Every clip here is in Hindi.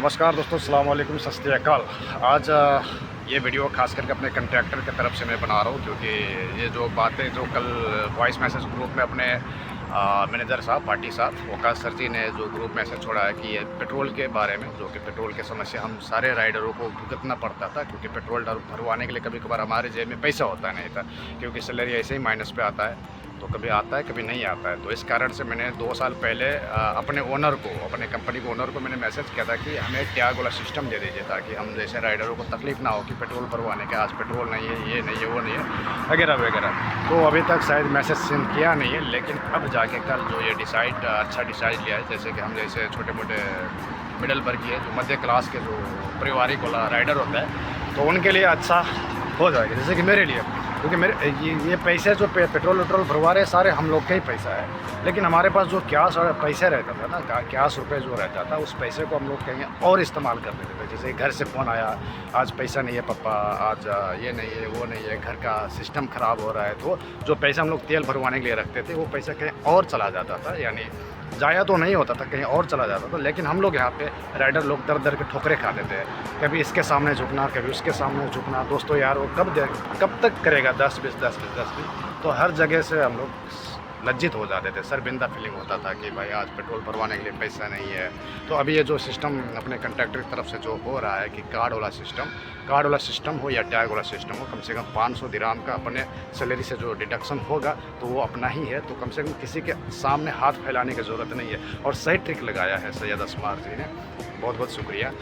नमस्कार दोस्तों, अस्सलाम वालेकुम, सत श्री अकाल। आज ये वीडियो खास करके अपने कंट्रैक्टर की तरफ से मैं बना रहा हूँ, क्योंकि ये जो बातें जो कल वॉइस मैसेज ग्रुप में अपने मैनेजर साहब पार्टी साहब वकास सर जी ने जो ग्रुप मैसेज छोड़ा है कि ये पेट्रोल के बारे में, जो कि पेट्रोल की समस्या हम सारे राइडरों को भुगतना पड़ता था, क्योंकि पेट्रोल भरवाने के लिए कभी कभार हमारे जेब में पैसा होता नहीं था, क्योंकि सैलरी ऐसे ही माइनस पे आता है, तो कभी आता है कभी नहीं आता है। तो इस कारण से मैंने 2 साल पहले अपने ओनर को, अपने कंपनी के ओनर को मैंने मैसेज किया था कि हमें टैग वाला सिस्टम दे दीजिए, ताकि हम जैसे राइडरों को तकलीफ़ ना हो कि पेट्रोल भरवाने के आज पेट्रोल नहीं है, ये नहीं है, वो नहीं है वगैरह वगैरह। तो अभी तक शायद मैसेज सेंड किया नहीं है, लेकिन अब जाके कल जो ये अच्छा डिसाइड लिया है, जैसे कि हम जैसे छोटे मोटे मिडल वर्गीय जो मध्य क्लास के जो पारिवारिक वाला राइडर होता है, तो उनके लिए अच्छा हो जाएगा, जैसे कि मेरे लिए, क्योंकि मेरे ये पैसे जो पेट्रोल वेट्रोल भरवा रहे सारे हम लोग का ही पैसा है, लेकिन हमारे पास जो कैश पैसे रहता था ना, कैश रुपये जो रहता था, उस पैसे को हम लोग कहीं और इस्तेमाल कर देते थे। जैसे घर से फ़ोन आया, आज पैसा नहीं है पापा, आज ये नहीं है, वो नहीं है, घर का सिस्टम ख़राब हो रहा है, तो जो पैसा हम लोग तेल भरवाने के लिए रखते थे वो पैसा कहीं और चला जाता था, यानी जाया तो नहीं होता था, कहीं और चला जाता था। लेकिन हम लोग यहाँ पे राइडर लोग दर दर के ठोकरे खा देते हैं, कभी इसके सामने झुकना, कभी उसके सामने झुकना। दोस्तों यार, वो कब तक करेगा 10-20 तो हर जगह से हम लोग लज्जित हो जाते थे, शर्मिंदा फीलिंग होता था कि भाई आज पेट्रोल भरवाने के लिए पैसा नहीं है। तो अभी ये जो सिस्टम अपने कंट्रैक्टर की तरफ से जो हो रहा है कि कार्ड वाला सिस्टम हो या टैग वाला सिस्टम हो, कम से कम 500 दिराम का अपने सैलरी से जो डिडक्शन होगा तो वो अपना ही है, तो कम से कम किसी के सामने हाथ फैलाने की ज़रूरत नहीं है। और सही ट्रिक लगाया है सैयद असमार जी ने, बहुत बहुत शुक्रिया।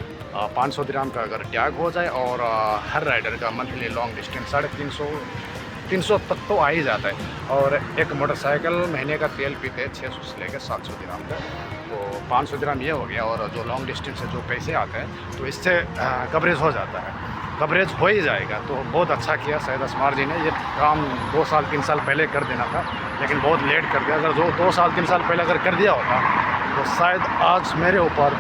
500 दिराम का अगर टैग हो जाए और हर राइडर का मंथली लॉन्ग डिस्टेंस 350 तक तो आ ही जाता है, और एक मोटरसाइकिल महीने का तेल पीते हैं 600 से लेकर 700 दिराम का, तो 500 दिराम ये हो गया। और जो लॉन्ग डिस्टेंस से जो पैसे आते हैं तो इससे कवरेज हो जाता है, कवरेज हो ही जाएगा। तो बहुत अच्छा किया सैयद असमार जी ने, ये काम 2 साल 3 साल पहले कर देना था, लेकिन बहुत लेट कर दिया। अगर जो 2 साल 3 साल पहले अगर कर दिया होता तो शायद आज मेरे ऊपर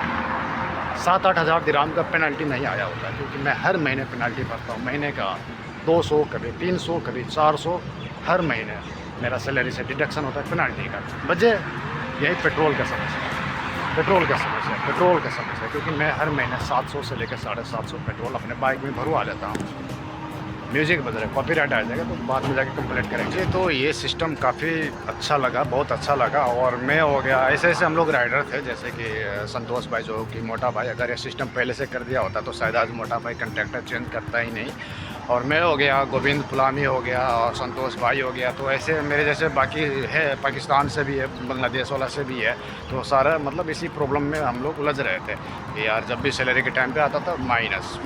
7-8 हज़ार दिराम का पेनल्टी नहीं आया होता, क्योंकि मैं हर महीने पेनल्टी भरता हूँ, महीने का 200, कभी 300, कभी 400, हर महीने मेरा सैलरी से डिडक्शन होता है पेनल्टी का। वजह यही पेट्रोल का समस्या, क्योंकि मैं हर महीने 700 से लेकर 750 पेट्रोल अपने बाइक में भरवा लेता हूँ। म्यूज़िक बज रहा है, कॉपीराइट आ जाएगा तो बाद में जाके कंप्लेंट करेंगे। तो ये सिस्टम काफ़ी अच्छा लगा, बहुत अच्छा लगा। और मैं हो गया, ऐसे ऐसे हम लोग राइडर थे, जैसे कि संतोष भाई जो कि मोटा भाई, अगर ये सिस्टम पहले से कर दिया होता तो शायद आज मोटा भाई कंट्रैक्टर चेंज करता ही नहीं। और मैं हो गया, गोविंद फुलामी हो गया, और संतोष भाई हो गया, तो ऐसे मेरे जैसे बाकी है, पाकिस्तान से भी है, बांग्लादेश वाला से भी है, तो सारा मतलब इसी प्रॉब्लम में हम लोग उलझ रहे थे कि यार जब भी सैलरी के टाइम पे आता था माइनस।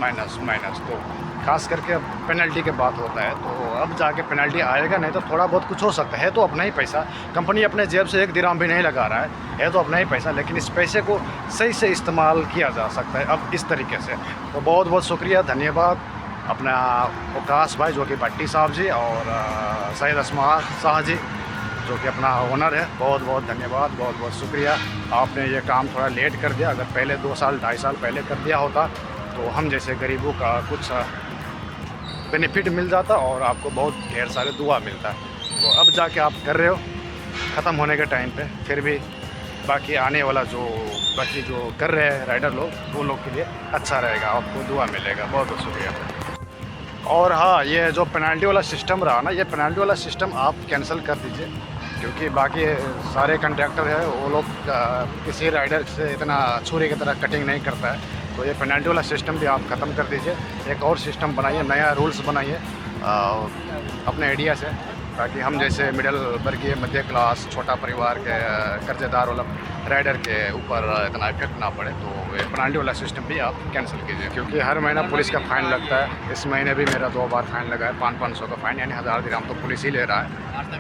तो खास करके अब पेनल्टी के बात होता है, तो अब जाके पेनल्टी आएगा, नहीं तो थोड़ा बहुत कुछ हो सकता है। तो अपना ही पैसा, कंपनी अपने जेब से 1 दिराम भी नहीं लगा रहा है तो अपना ही पैसा, लेकिन इस पैसे को सही से इस्तेमाल किया जा सकता है अब इस तरीके से। तो बहुत बहुत शुक्रिया, धन्यवाद अपना वकास भाई जो कि भट्टी साहब जी, और सैयद असमार शाह जी जो कि अपना ओनर है, बहुत बहुत धन्यवाद, बहुत बहुत शुक्रिया। आपने ये काम थोड़ा लेट कर दिया, अगर पहले 2 साल 2.5 साल पहले कर दिया होता तो हम जैसे गरीबों का कुछ बेनिफिट मिल जाता और आपको बहुत ढेर सारे दुआ मिलता। तो अब जाके आप कर रहे हो ख़त्म होने के टाइम पे, फिर भी बाकी आने वाला बाकी जो कर रहे हैं राइडर लोग, वो लोग के लिए अच्छा रहेगा, आपको दुआ मिलेगा। बहुत बहुत शुक्रिया। और हाँ, ये जो पेनल्टी वाला सिस्टम रहा ना, ये पेनल्टी वाला सिस्टम आप कैंसिल कर दीजिए, क्योंकि बाकी सारे कंट्रैक्टर है वो लोग किसी राइडर से इतना छुरी की तरह कटिंग नहीं करता है। तो ये पेनल्टी वाला सिस्टम भी आप ख़त्म कर दीजिए, एक और सिस्टम बनाइए, नया रूल्स बनाइए अपने आइडिया से, ताकि हम जैसे मिडिल वर्गीय मध्य क्लास छोटा परिवार के कर्जेदार वाला राइडर के ऊपर इतना इफेक्ट ना पड़े। तो ये पेनल्टी वाला सिस्टम भी आप कैंसिल कीजिए, क्योंकि हर महीना पुलिस का फ़ाइन लगता है। इस महीने भी मेरा 2 बार फ़ाइन लगा है, 500 का फ़ाइन, यानी 1000 दिराम तो पुलिस ही ले रहा है।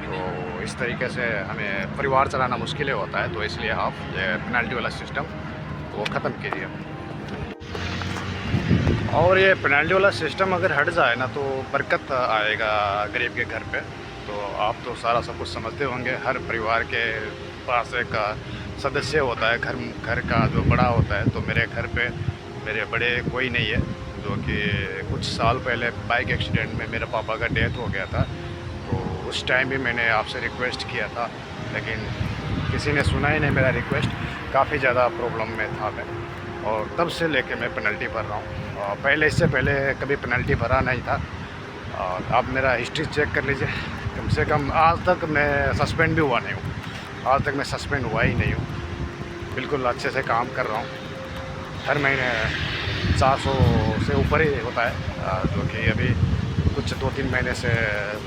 तो इस तरीके से हमें परिवार चलाना मुश्किल होता है, तो इसलिए आप ये पेनल्टी वाला सिस्टम वो ख़त्म कीजिए। और ये पेनल्टी वाला सिस्टम अगर हट जाए ना, तो बरकत आएगा गरीब के घर पे। तो आप तो सारा सब कुछ समझते होंगे, हर परिवार के पास एक सदस्य होता है, घर का जो बड़ा होता है। तो मेरे घर पे मेरे बड़े कोई नहीं है, जो कि कुछ साल पहले बाइक एक्सीडेंट में मेरे पापा का डेथ हो गया था। तो उस टाइम भी मैंने आपसे रिक्वेस्ट किया था, लेकिन किसी ने सुना ही नहीं मेरा रिक्वेस्ट। काफ़ी ज़्यादा प्रॉब्लम में था मैं, और तब से लेके मैं पेनल्टी भर रहा हूँ। पहले इससे पहले कभी पेनल्टी भरा नहीं था। और आप मेरा हिस्ट्री चेक कर लीजिए, कम से कम आज तक मैं सस्पेंड भी हुआ नहीं हूँ। आज तक मैं सस्पेंड हुआ ही नहीं हूँ। बिल्कुल अच्छे से काम कर रहा हूँ। हर महीने 400 से ऊपर ही होता है, जो कि अभी कुछ 2-3 महीने से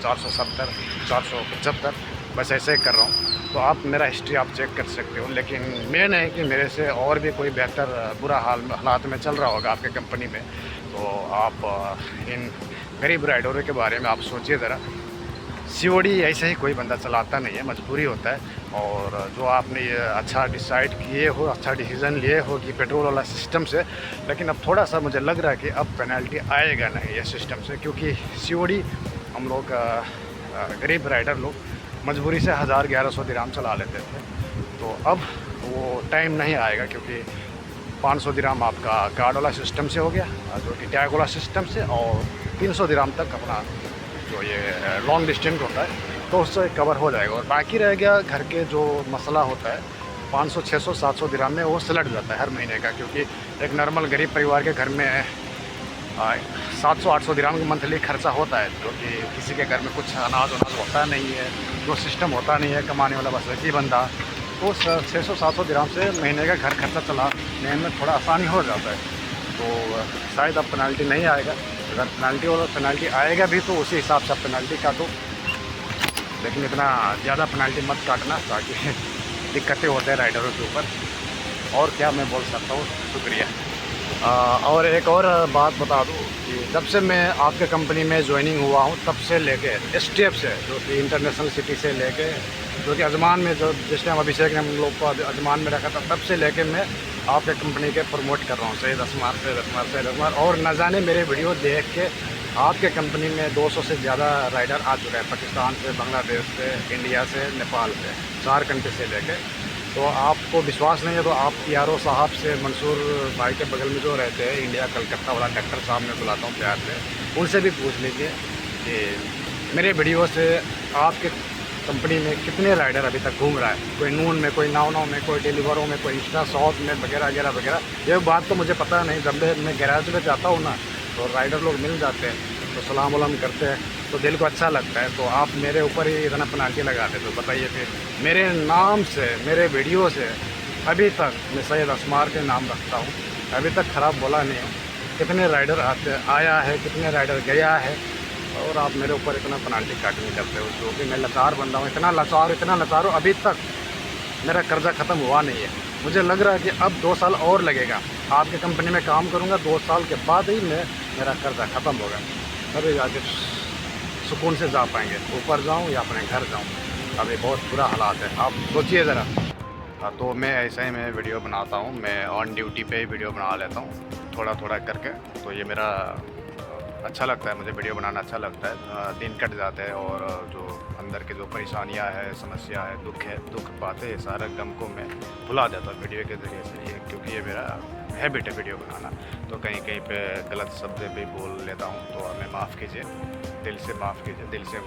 470, 475 बस ऐसे ही कर रहा हूँ। तो आप मेरा हिस्ट्री आप चेक कर सकते हो। लेकिन मेन है कि मेरे से और भी कोई बेहतर बुरा हालात में चल रहा होगा आपके कंपनी में, तो आप इन गरीब राइडरों के बारे में आप सोचिए ज़रा। सीओडी ऐसे ही कोई बंदा चलाता नहीं है, मजबूरी होता है। और जो आपने ये अच्छा डिसाइड किए हो, अच्छा डिसीज़न लिए हो कि पेट्रोल वाला सिस्टम से, लेकिन अब थोड़ा सा मुझे लग रहा है कि अब पेनल्टी आएगा नहीं ये सिस्टम से, क्योंकि सीओडी हम लोग गरीब राइडर लोग मजबूरी से 1000-1100 दिरहम चला लेते थे। तो अब वो टाइम नहीं आएगा, क्योंकि 500 दिरहम आपका कार्ड वाला सिस्टम से हो गया, जो कि टैग वाला सिस्टम से, और 300 दिरहम तक अपना जो ये लॉन्ग डिस्टेंस होता है तो उससे कवर हो जाएगा। और बाकी रह गया घर के जो मसला होता है 500, 600, 700 दिरहम में वो सलट जाता है हर महीने का, क्योंकि एक नॉर्मल गरीब परिवार के घर में 700-800 दिरहम का मंथली खर्चा होता है, जो कि किसी के घर में कुछ अनाज होता नहीं है, जो सिस्टम होता नहीं है कमाने वाला, बस वैसे ही बंदा, तो 600-700 दिरहम से महीने का घर खर्चा चलाने में थोड़ा आसानी हो जाता है। तो शायद अब पेनल्टी नहीं आएगा। अगर पेनल्टी आएगा भी तो उसी हिसाब से पेनल्टी काटो, लेकिन इतना ज़्यादा पेनल्टी मत काटना, ताकि दिक्कतें होते हैं राइडरों के ऊपर। और क्या मैं बोल सकता हूँ, शुक्रिया। और एक और बात बता दूँ कि जब से मैं आपके कंपनी में ज्वाइनिंग हुआ हूँ, तब से लेके एसटीएफ से, जो कि इंटरनेशनल सिटी से लेके, जो कि अजमान में, जो जिस टाइम अभिषेक ने हम लोग को अजमान में रखा था, तब से लेके मैं आपके कंपनी के प्रमोट कर रहा हूँ, सैयद असमार। और न जाने मेरे वीडियो देख के आपके कंपनी में 200 से ज़्यादा राइडर आ चुके हैं, पाकिस्तान से, बांग्लादेश से, इंडिया से, नेपाल से, 4 कंट्री से लेके। तो आपको विश्वास नहीं है तो आप PRO साहब से, मंसूर भाई के बगल में जो रहते हैं, इंडिया कलकत्ता वाला डॉक्टर साहब मैं बुलाता हूँ प्यार से, उनसे भी पूछ लीजिए कि मेरे वीडियो से आपके कंपनी में कितने राइडर अभी तक घूम रहा है। कोई नून में, कोई नाव में, कोई डिलीवरों में, कोई इंस्टा शॉट में, वगैरह वगैरह वगैरह। ये बात तो मुझे पता नहीं। जब मैं गैराज में जाता हूँ ना, तो राइडर लोग मिल जाते हैं, तो सलाम वलाम करते हैं, तो दिल को अच्छा लगता है। तो आप मेरे ऊपर ही इतना पेनल्टी लगा दे, तो बताइए फिर। मेरे नाम से, मेरे वीडियो से अभी तक मैं सैयद असमार के नाम रखता हूँ, अभी तक ख़राब बोला नहीं हूँ। कितने राइडर आया है, कितने राइडर गया है, और आप मेरे ऊपर इतना पेनल्टी काटने लगते हो, जो कि मैं लाचार बंदा हूँ, इतना लाचार हूँ। अभी तक मेरा कर्जा ख़त्म हुआ नहीं है। मुझे लग रहा है कि अब 2 साल और लगेगा। आपकी कंपनी में काम करूँगा, 2 साल के बाद ही मेरा कर्जा ख़त्म होगा, तभी जाके सुकून से जा पाएंगे, ऊपर जाऊँ या अपने घर जाऊँ। अभी बहुत बुरा हालात है, आप सोचिए ज़रा। तो मैं ऐसे ही मैं वीडियो बनाता हूँ, मैं ऑन ड्यूटी पे ही वीडियो बना लेता हूँ थोड़ा थोड़ा करके। तो ये मेरा अच्छा लगता है, मुझे वीडियो बनाना अच्छा लगता है। दिन कट जाते हैं और जो अंदर के जो परेशानियाँ है, समस्या है, दुख बातें, सारा गम को मैं भुला देता हूँ वीडियो के ज़रिए से, ये क्योंकि ये मेरा हैबिट है वीडियो बनाना। तो कहीं कहीं पे गलत शब्द भी बोल लेता हूँ, तो हमें माफ़ कीजिए, दिल से माफ़ कीजिए, दिल से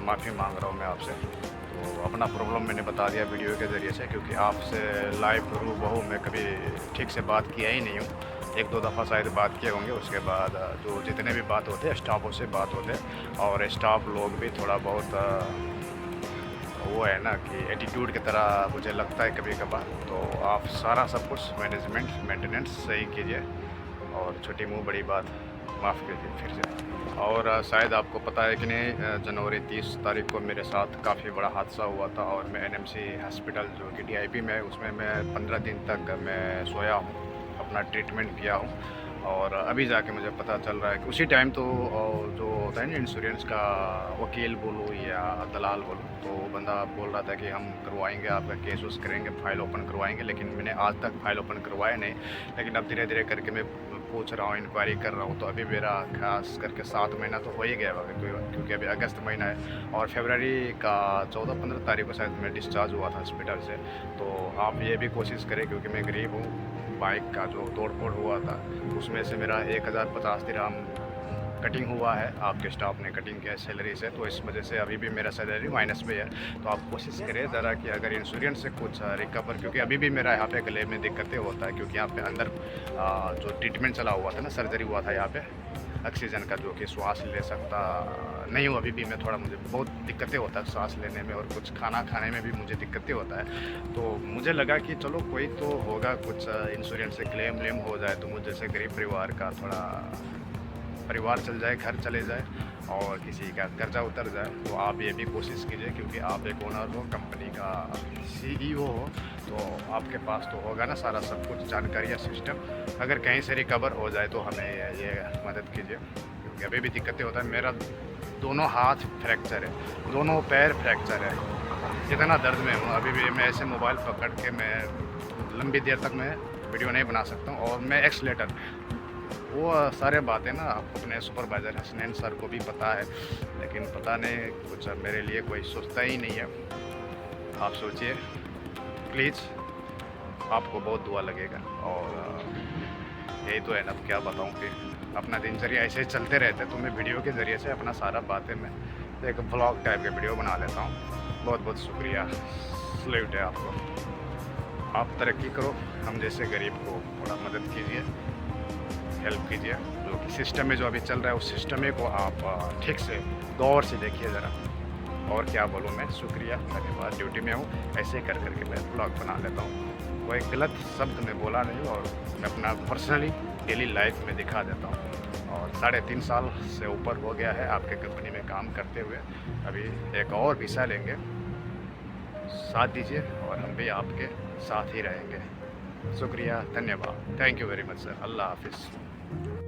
माफ़ी मांग रहा हूँ मैं आपसे। तो अपना प्रॉब्लम मैंने बता दिया वीडियो के ज़रिए से, क्योंकि आपसे लाइव रूबहू मैं कभी ठीक से बात किया ही नहीं हूँ। 1-2 दफ़ा शायद बात किए होंगे, उसके बाद जो जितने भी बात होते हैं स्टाफों से बात होते हैं, और स्टाफ लोग भी थोड़ा बहुत वो है ना कि एटीट्यूड की तरह मुझे लगता है कभी कभार। तो आप सारा सब कुछ मेंटेनेंस सही कीजिए, और छोटी मुँह बड़ी बात माफ़ कीजिए फिर से। और शायद आपको पता है कि नहीं, जनवरी 30 तारीख को मेरे साथ काफ़ी बड़ा हादसा हुआ था, और मैं NMC हॉस्पिटल जो कि DIP में है, उसमें मैं 15 दिन तक मैं सोया हूँ, अपना ट्रीटमेंट किया हूँ। और अभी जाके मुझे पता चल रहा है कि उसी टाइम तो जो होता है ना इंश्योरेंस का वकील बोलो या दलाल बोलो, तो वो बंदा बोल रहा था कि हम करवाएंगे, आपका केस उस करेंगे, फाइल ओपन करवाएंगे। लेकिन मैंने आज तक फाइल ओपन करवाया नहीं। लेकिन अब धीरे धीरे करके मैं पूछ रहा हूँ, इंक्वायरी कर रहा हूँ। तो अभी मेरा खास करके 7 महीना तो हो ही गया होगा, क्योंकि अभी अगस्त महीना है, और फरवरी का 14-15 तारीख को शायद मैं डिस्चार्ज हुआ था हॉस्पिटल से। तो आप ये भी कोशिश करें, क्योंकि मैं गरीब हूँ। बाइक का जो तोड़ फोड़ हुआ था, उसमें से मेरा 1050 दिरहम कटिंग हुआ है, आपके स्टाफ ने कटिंग किया है सैलरी से, तो इस वजह से अभी भी मेरा सैलरी माइनस में है। तो आप कोशिश करें ज़रा कि अगर इंश्योरेंस से कुछ रिकवर, क्योंकि अभी भी मेरा यहाँ पे गले में दिक्कतें होता है, क्योंकि यहाँ पे अंदर जो ट्रीटमेंट चला हुआ था ना, सर्जरी हुआ था यहाँ पे ऑक्सीजन का, जो कि श्वास ले सकता नहीं हूँ अभी भी मैं, थोड़ा मुझे बहुत दिक्कतें होता है सांस लेने में, और कुछ खाना खाने में भी मुझे दिक्कतें होता है। तो मुझे लगा कि चलो कोई तो होगा, कुछ इंश्योरेंस से क्लेम व्लेम हो जाए तो मुझे जैसे गरीब परिवार का थोड़ा परिवार चल जाए, घर चले जाए, और किसी का कर्जा उतर जाए। तो आप ये भी कोशिश कीजिए, क्योंकि आप एक ओनर हो, कंपनी का CEO हो, तो आपके पास तो होगा ना सारा सब कुछ जानकारी या सिस्टम। अगर कहीं से रिकवर हो जाए तो हमें ये मदद कीजिए, क्योंकि अभी भी दिक्कतें होता है। मेरा दोनों हाथ फ्रैक्चर है, दोनों पैर फ्रैक्चर है, इतना दर्द में हूँ अभी भी। मैं ऐसे मोबाइल पकड़ के मैं लंबी देर तक मैं वीडियो नहीं बना सकता हूँ, और मैं एक्सलेटर, वो सारे बातें ना अपने सुपरवाइज़र हसनैन सर को भी पता है, लेकिन पता नहीं कुछ मेरे लिए कोई सोचता ही नहीं है। आप सोचिए प्लीज़, आपको बहुत दुआ लगेगा। और यही तो है ना, क्या बताऊँ फिर, अपना दिनचर्या ऐसे ही चलते रहते, तो मैं वीडियो के ज़रिए से अपना सारा बातें मैं एक व्लॉग टाइप के वीडियो बना लेता हूँ। बहुत बहुत शुक्रिया, सल्यूट है आपको। आप तरक्की करो, हम जैसे गरीब को थोड़ा मदद कीजिए, हेल्प कीजिए। जो कि सिस्टम में जो अभी चल रहा है उस सिस्टम को आप ठीक से गौर से देखिए ज़रा। और क्या बोलूँ मैं, शुक्रिया, धन्यवाद। ड्यूटी में हूँ, ऐसे कर करके मैं ब्लॉग बना लेता हूँ। कोई गलत शब्द मैं बोला नहीं, और मैं अपना पर्सनली डेली लाइफ में दिखा देता हूँ। और 3.5 साल से ऊपर हो गया है आपके कंपनी में काम करते हुए। अभी एक और वीसा लेंगे, साथ दीजिए और हम भी आपके साथ ही रहेंगे। शुक्रिया, धन्यवाद, thank you very much sir. अल्लाह हाफिज़।